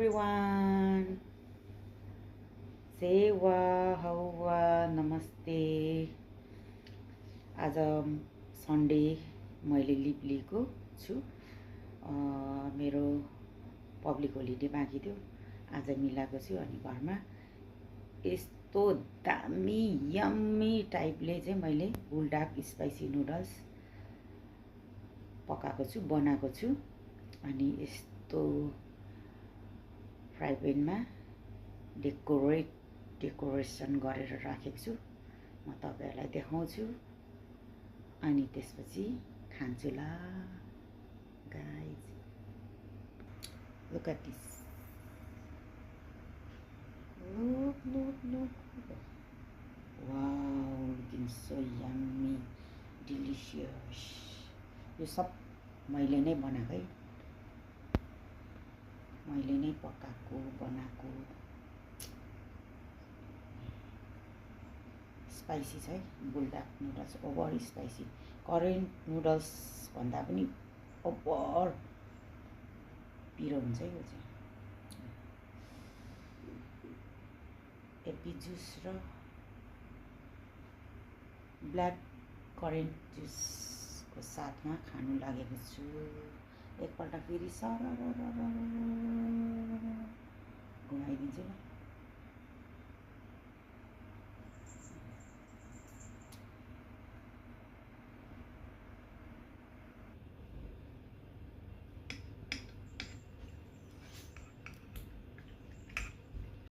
everyone. Sewa, हौवा, नमस्ते. आज सन्डे मैले लिभ लिएको छु. मेरो पब्लिक होलिडे बाँकी थियो. आज मिलाएको छु अनि घरमा यस्तो दामी यम्मी टाइपले चाहिँ मैले बुलडक स्पाइसी नुडल्स पकाएको छु, बनाएको छु. अनि यस्तो फ्राई प्यानमा डेकोरेसन गरेर राखेको छु. म तपाईहरुलाई देखाउँछु अनि त्यसपछि खान्छु ल guys. Look at this. Look. Wow, looking so yummy, delicious. यो सब मैले नै बनाएको है. मैले नै पकाएको बनाएको. स्पाइसी छ है Buldak noodles. Over spicy. Current noodles भन्दा पनि ओभर पिरो हुन्छ है यो चाहिँ. एप्पी जुस र ब्ल्याक करेन्ट जुसको साथमा खानु लागेको छु. एकपल्ट फेरि सरर घुमाइदिन्छु ल.